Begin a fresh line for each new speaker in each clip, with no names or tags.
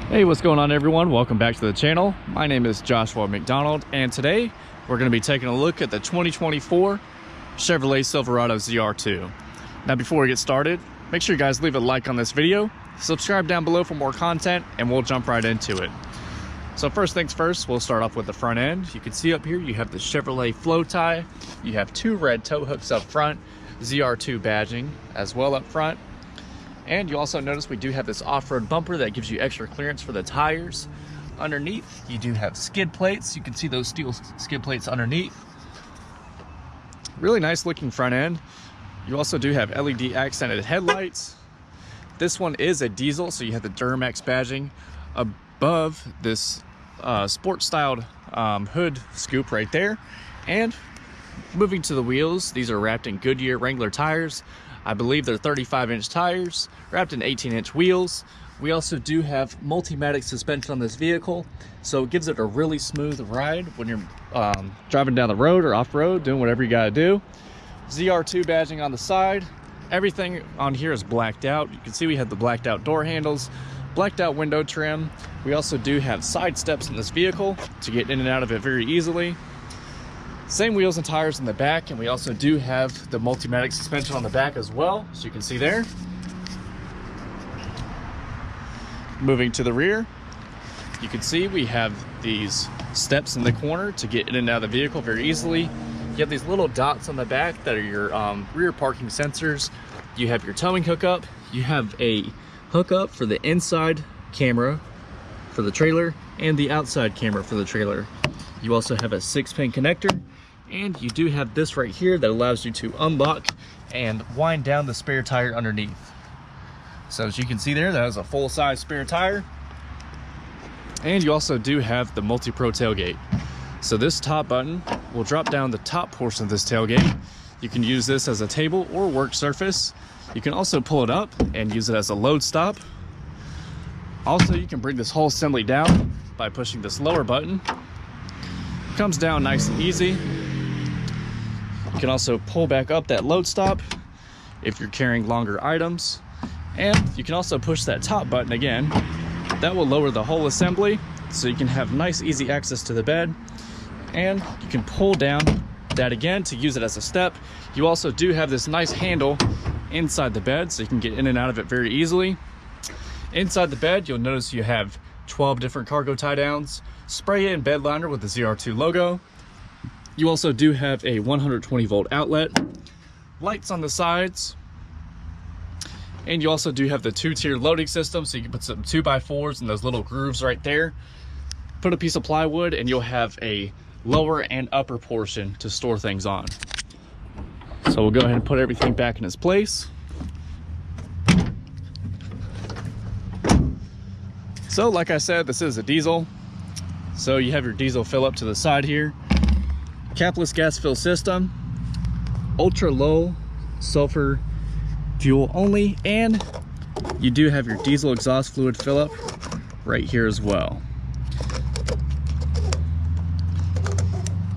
Hey, what's going on everyone? Welcome back to the channel. My name is Joshua McDonald, and today we're going to be taking a look at the 2024 Chevrolet Silverado ZR2. Now before we get started, make sure you guys leave a like on this video, subscribe down below for more content, and we'll jump right into it. So first things first, we'll start off with the front end. You can see up here you have the Chevrolet flow tie, you have two red tow hooks up front, ZR2 badging as well up front. And you also notice we do have this off-road bumper that gives you extra clearance for the tires. Underneath, you do have skid plates. You can see those steel skid plates underneath. Really nice looking front end. You also do have LED accented headlights. This one is a diesel, so you have the Duramax badging above this sport-styled hood scoop right there. And moving to the wheels, these are wrapped in Goodyear Wrangler tires. I believe they're 35-inch tires, wrapped in 18-inch wheels. We also do have Multimatic suspension on this vehicle, so it gives it a really smooth ride when you're driving down the road or off-road, doing whatever you gotta do. ZR2 badging on the side. Everything on here is blacked out. You can see we have the blacked out door handles, blacked out window trim. We also do have side steps in this vehicle to get in and out of it very easily. Same wheels and tires in the back, and we also do have the Multimatic suspension on the back as well, as you can see there. Moving to the rear, you can see we have these steps in the corner to get in and out of the vehicle very easily. You have these little dots on the back that are your rear parking sensors. You have your towing hookup. You have a hookup for the inside camera for the trailer and the outside camera for the trailer. You also have a 6-pin connector. And you do have this right here that allows you to unlock and wind down the spare tire underneath. So as you can see there, that is a full-size spare tire. And you also do have the multi-pro tailgate. So this top button will drop down the top portion of this tailgate. You can use this as a table or work surface. You can also pull it up and use it as a load stop. Also, you can bring this whole assembly down by pushing this lower button. It comes down nice and easy. You can also pull back up that load stop if you're carrying longer items. And you can also push that top button again. That will lower the whole assembly so you can have nice easy access to the bed. And you can pull down that again to use it as a step. You also do have this nice handle inside the bed so you can get in and out of it very easily. Inside the bed, you'll notice you have 12 different cargo tie downs, spray-in bed liner with the ZR2 logo. You also do have a 120 volt outlet, lights on the sides, and you also do have the 2-tier loading system, so you can put some 2x4s in those little grooves right there. Put a piece of plywood and you'll have a lower and upper portion to store things on. So we'll go ahead and put everything back in its place. So like I said, this is a diesel. So you have your diesel fill up to the side here. Capless gas fill system, ultra low sulfur fuel only, and you do have your diesel exhaust fluid fill up right here as well.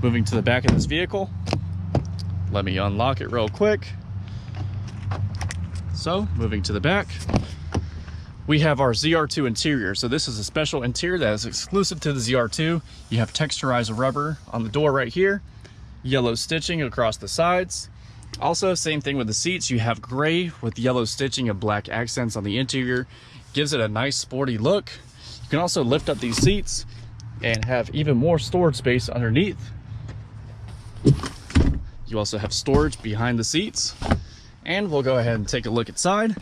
Moving to the back of this vehicle, let me unlock it real quick. So moving to the back, we have our ZR2 interior. So this is a special interior that is exclusive to the ZR2. You have texturized rubber on the door right here, yellow stitching across the sides. Also, same thing with the seats. You have gray with yellow stitching and black accents on the interior. Gives it a nice sporty look. You can also lift up these seats and have even more storage space underneath. You also have storage behind the seats. And we'll go ahead and take a look inside.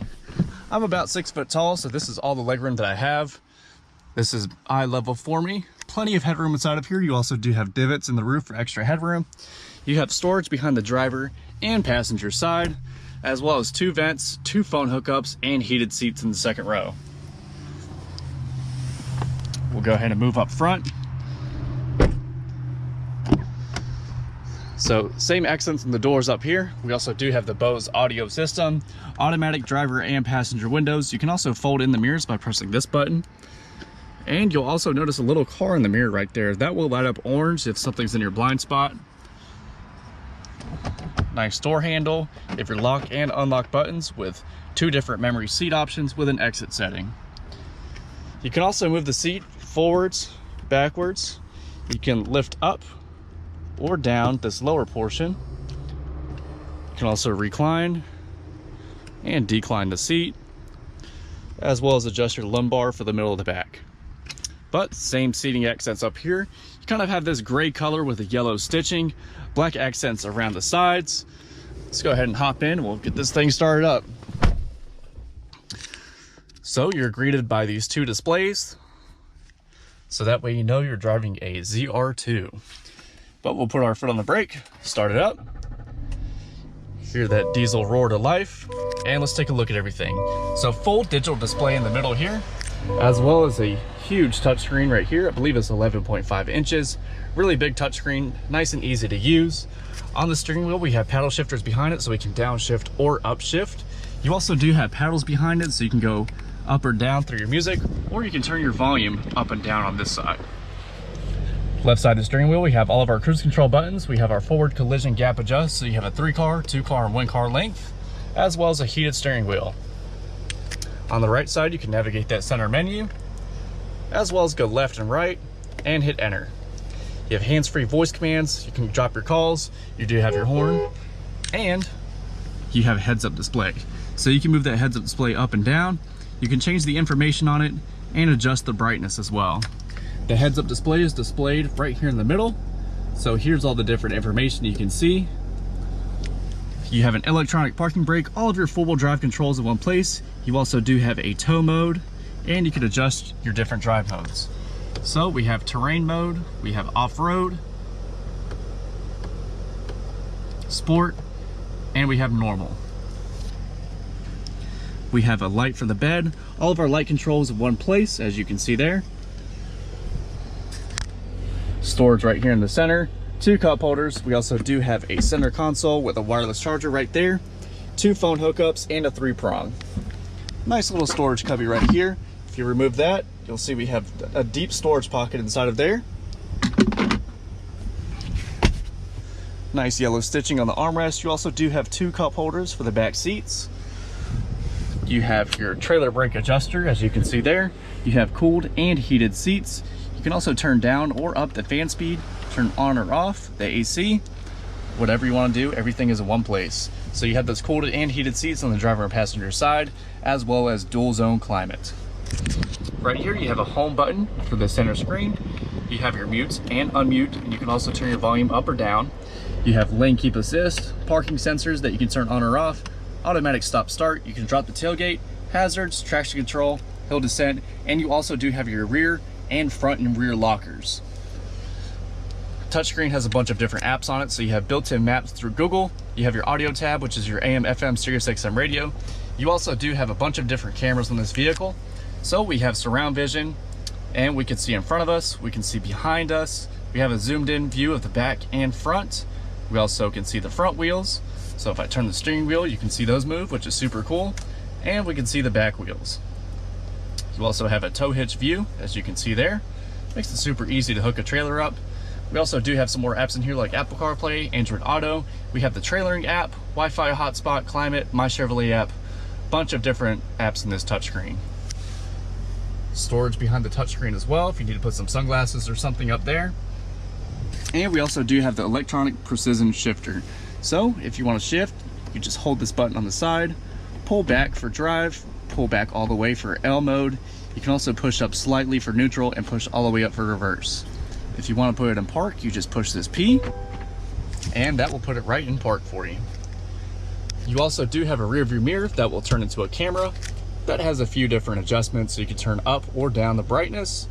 I'm about 6 foot tall, so this is all the legroom that I have. This is eye level for me. Plenty of headroom inside of here. You also do have divots in the roof for extra headroom. You have storage behind the driver and passenger side, as well as 2 vents, 2 phone hookups, and heated seats in the second row. We'll go ahead and move up front. So same accents in the doors up here. We also do have the Bose audio system, automatic driver and passenger windows. You can also fold in the mirrors by pressing this button. And you'll also notice a little car in the mirror right there. That will light up orange if something's in your blind spot. Nice door handle, if your lock and unlock buttons with 2 different memory seat options with an exit setting. You can also move the seat forwards, backwards. You can lift up or down this lower portion. You can also recline and decline the seat, as well as adjust your lumbar for the middle of the back. But same seating accents up here. You kind of have this gray color with the yellow stitching, black accents around the sides. Let's go ahead and hop in and we'll get this thing started up. So you're greeted by these two displays, so that way you know you're driving a ZR2. But we'll put our foot on the brake, start it up, hear that diesel roar to life, and let's take a look at everything. So full digital display in the middle here, as well as a huge touchscreen right here. I believe it's 11.5 inches. Really big touchscreen, nice and easy to use. On the steering wheel, we have paddle shifters behind it, so we can downshift or upshift. You also do have paddles behind it, so you can go up or down through your music, or you can turn your volume up and down on this side. Left side of the steering wheel, we have all of our cruise control buttons. We have our forward collision gap adjust, so you have a 3-car, 2-car, and 1-car length, as well as a heated steering wheel. On the right side, you can navigate that center menu, as well as go left and right, and hit enter. You have hands-free voice commands, you can drop your calls, you do have your horn, and you have a heads-up display. So you can move that heads-up display up and down. You can change the information on it and adjust the brightness as well. The heads-up display is displayed right here in the middle. So here's all the different information you can see. You have an electronic parking brake, all of your four-wheel drive controls in one place. You also do have a tow mode, and you can adjust your different drive modes. So we have terrain mode, we have off-road, sport, and we have normal. We have a light for the bed. All of our light controls in one place, as you can see there. Storage right here in the center. 2 cup holders. We also do have a center console with a wireless charger right there. 2 phone hookups and a 3-prong. Nice little storage cubby right here. If you remove that, you'll see we have a deep storage pocket inside of there. Nice yellow stitching on the armrest. You also do have 2 cup holders for the back seats. You have your trailer brake adjuster, as you can see there. You have cooled and heated seats. You can also turn down or up the fan speed, turn on or off the AC, whatever you want to do, everything is in one place. So you have those cooled and heated seats on the driver and passenger side, as well as dual zone climate. Right here you have a home button for the center screen. You have your mute and unmute, and you can also turn your volume up or down. You have lane keep assist, parking sensors that you can turn on or off, automatic stop start, you can drop the tailgate, hazards, traction control, hill descent, and you also do have your rear and front and rear lockers. Touchscreen has a bunch of different apps on it, so you have built-in maps through Google, you have your audio tab, which is your AM, FM, Sirius XM radio. You also do have a bunch of different cameras on this vehicle. So we have surround vision, and we can see in front of us, we can see behind us, we have a zoomed in view of the back and front. We also can see the front wheels. So if I turn the steering wheel, you can see those move, which is super cool. And we can see the back wheels. You also have a tow hitch view, as you can see there. Makes it super easy to hook a trailer up. We also do have some more apps in here like Apple CarPlay, Android Auto. We have the trailering app, Wi-Fi hotspot, climate, My Chevrolet app. Bunch of different apps in this touchscreen. Storage behind the touchscreen as well, if you need to put some sunglasses or something up there. And we also do have the electronic precision shifter. So if you want to shift, you just hold this button on the side, pull back for drive, pull back all the way for L mode. You can also push up slightly for neutral and push all the way up for reverse. If you want to put it in park, you just push this P, and that will put it right in park for you. You also do have a rear view mirror that will turn into a camera. That has a few different adjustments, so you can turn up or down the brightness.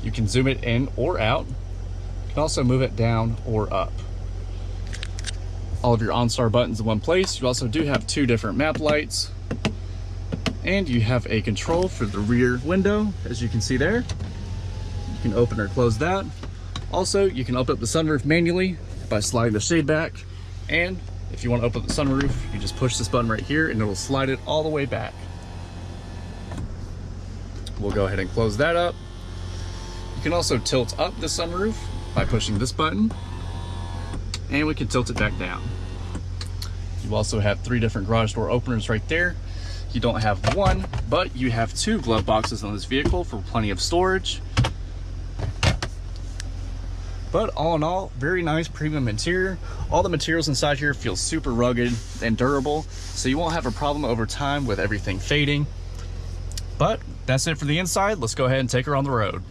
You can zoom it in or out. You can also move it down or up. All of your OnStar buttons in one place. You also do have 2 different map lights, and you have a control for the rear window, as you can see there. You can open or close that. Also, you can open up the sunroof manually by sliding the shade back, and if you want to open up the sunroof, you just push this button right here and it'll slide it all the way back. We'll go ahead and close that up. You can also tilt up the sunroof by pushing this button, and we can tilt it back down. You also have 3 different garage door openers right there. you don't have one, but you have two glove boxes on this vehicle for plenty of storage. But all in all, very nice premium interior. All the materials inside here feel super rugged and durable, so you won't have a problem over time with everything fading. But that's it for the inside. Let's go ahead and take her on the road.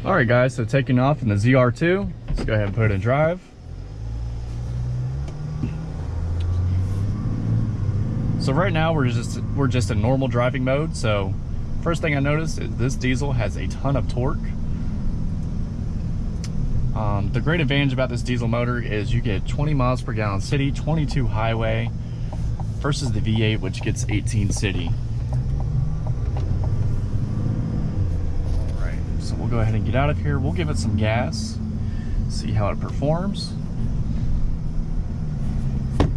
All right guys, so taking off in the ZR2, let's go ahead and put it in drive. So right now we're just in normal driving mode. So first thing I noticed is this diesel has a ton of torque. The great advantage about this diesel motor is you get 20 miles per gallon city, 22 highway, versus the V8, which gets 18 city. All right, so we'll go ahead and get out of here. We'll give it some gas, see how it performs.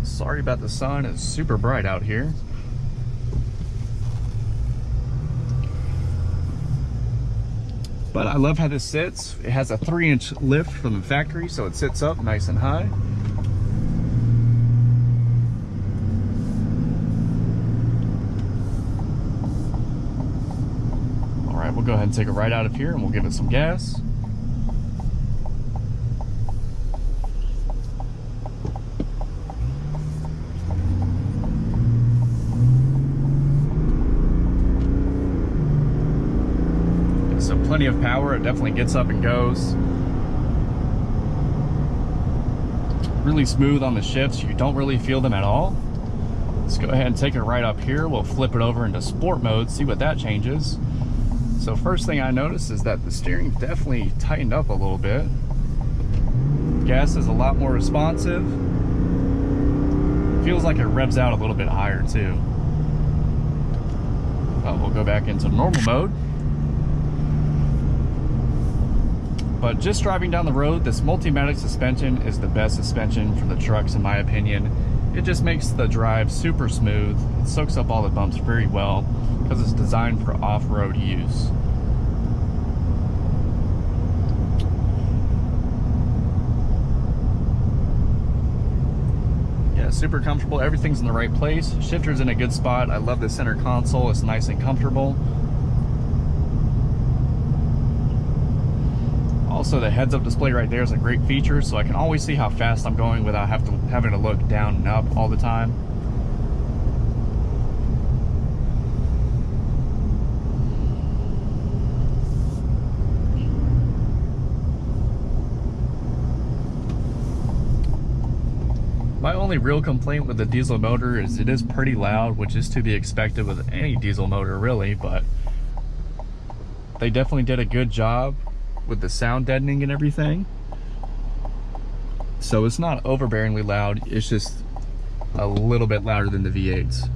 Sorry about the sun, it's super bright out here. But I love how this sits. It has a 3-inch lift from the factory, so it sits up nice and high. All right, we'll go ahead and take it right out of here and we'll give it some gas. So plenty of power, it definitely gets up and goes. Really smooth on the shifts, you don't really feel them at all. Let's go ahead and take it right up here. We'll flip it over into sport mode, see what that changes. So first thing I notice is that the steering definitely tightened up a little bit. Gas is a lot more responsive. Feels like it revs out a little bit higher too. But we'll go back into normal mode. But just driving down the road, this Multimatic suspension is the best suspension from the trucks in my opinion. It just makes the drive super smooth. It soaks up all the bumps very well because it's designed for off-road use. Yeah, super comfortable. Everything's in the right place. Shifter's in a good spot. I love the center console. It's nice and comfortable. Also, the heads-up display right there is a great feature, so I can always see how fast I'm going without having to look down and up all the time. My only real complaint with the diesel motor is it is pretty loud, which is to be expected with any diesel motor really, but they definitely did a good job with the sound deadening and everything. So it's not overbearingly loud, it's just a little bit louder than the V8s.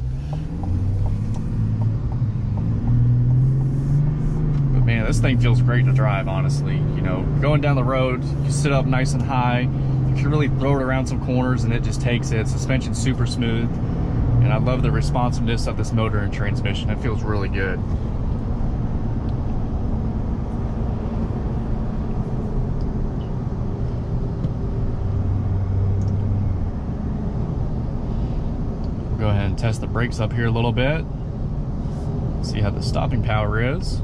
But man, this thing feels great to drive, honestly. You know, going down the road, you sit up nice and high, you can really throw it around some corners and it just takes it. Suspension's super smooth, and I love the responsiveness of this motor and transmission. It feels really good. Go ahead and test the brakes up here a little bit. See how the stopping power is.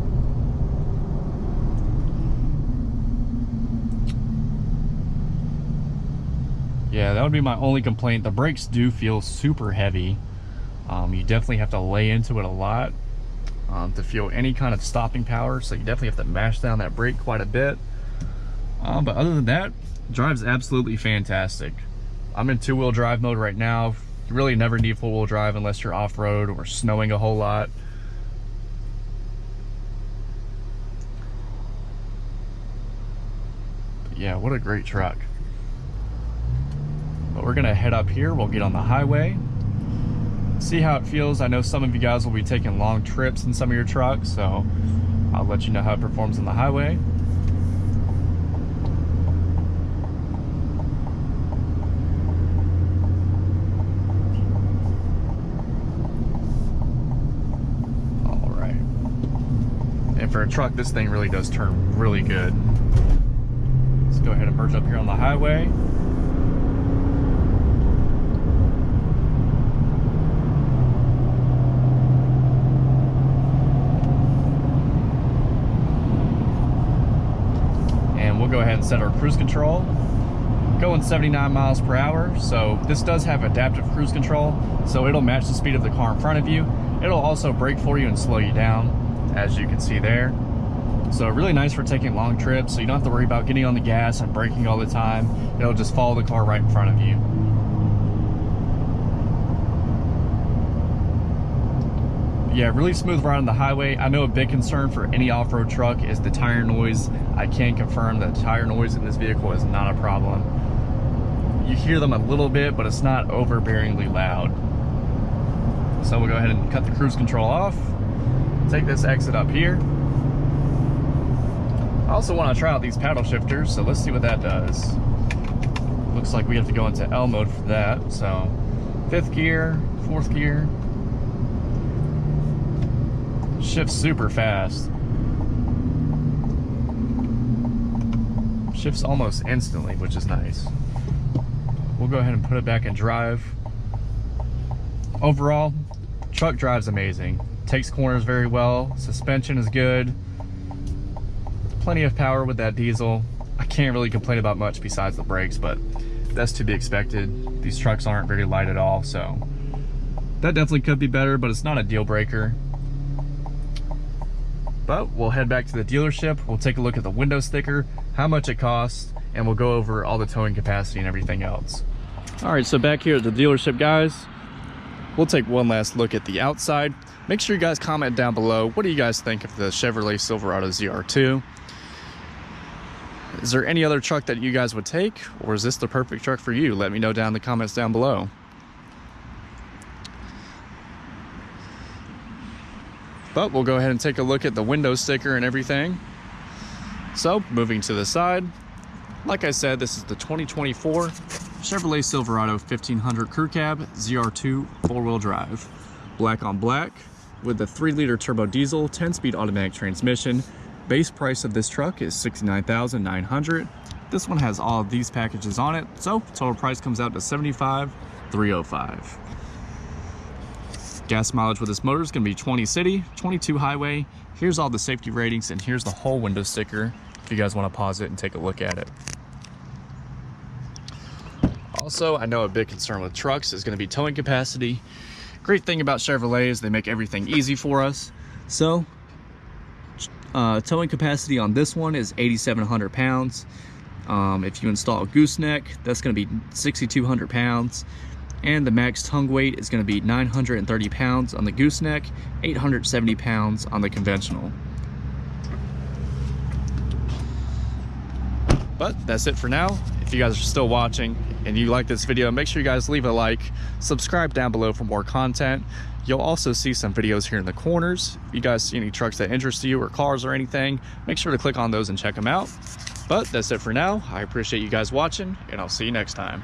Yeah, that would be my only complaint. The brakes do feel super heavy. You definitely have to lay into it a lot to feel any kind of stopping power. So you definitely have to mash down that brake quite a bit. But other than that, drive's absolutely fantastic. I'm in 2-wheel drive mode right now. You really never need 4-wheel drive unless you're off-road or snowing a whole lot. But yeah, what a great truck. But we're gonna head up here, we'll get on the highway, see how it feels. I know some of you guys will be taking long trips in some of your trucks, so I'll let you know how it performs on the highway. For a truck, this thing really does turn really good. Let's go ahead and merge up here on the highway. we'll go ahead and set our cruise control. Going 79 miles per hour. So this does have adaptive cruise control, so it'll match the speed of the car in front of you. It'll also brake for you and slow you down, as you can see there. So really nice for taking long trips, so you don't have to worry about getting on the gas and braking all the time. It'll just follow the car right in front of you. Yeah, really smooth ride on the highway. I know a big concern for any off-road truck is the tire noise. I can confirm that tire noise in this vehicle is not a problem. You hear them a little bit, but it's not overbearingly loud. So we'll go ahead and cut the cruise control off. Take this exit up here. I also want to try out these paddle shifters, so let's see what that does. Looks like we have to go into L mode for that. So 5th gear, 4th gear. Shifts super fast. Shifts almost instantly, which is nice. We'll go ahead and put it back in drive. Overall, truck drives amazing. Takes corners very well. Suspension is good. Plenty of power with that diesel. I can't really complain about much besides the brakes, but that's to be expected. These trucks aren't very light at all, so that definitely could be better, but it's not a deal breaker. But we'll head back to the dealership. We'll take a look at the window sticker, how much it costs, and we'll go over all the towing capacity and everything else. All right, so back here at the dealership, guys, we'll take one last look at the outside. Make sure you guys comment down below. What do you guys think of the Chevrolet Silverado ZR2? Is there any other truck that you guys would take, or is this the perfect truck for you? Let me know down in the comments down below. But we'll go ahead and take a look at the window sticker and everything. So moving to the side, like I said, this is the 2024 Chevrolet Silverado 1500 Crew Cab ZR2 4-wheel drive. Black on black with the 3-liter turbo diesel, 10-speed automatic transmission. Base price of this truck is $69,900. This one has all of these packages on it, so total price comes out to $75,305. Gas mileage with this motor is going to be 20 city, 22 highway. Here's all the safety ratings, and here's the whole window sticker if you guys want to pause it and take a look at it. Also, I know a big concern with trucks is going to be towing capacity. Great thing about Chevrolet is they make everything easy for us. So towing capacity on this one is 8,700 pounds. If you install a gooseneck, that's going to be 6,200 pounds. And the max tongue weight is going to be 930 pounds on the gooseneck, 870 pounds on the conventional. But that's it for now. If you guys are still watching and you like this video, make sure you guys leave a like, subscribe down below for more content. You'll also see some videos here in the corners. If you guys see any trucks that interest you or cars or anything, make sure to click on those and check them out. But that's it for now. I appreciate you guys watching, and I'll see you next time.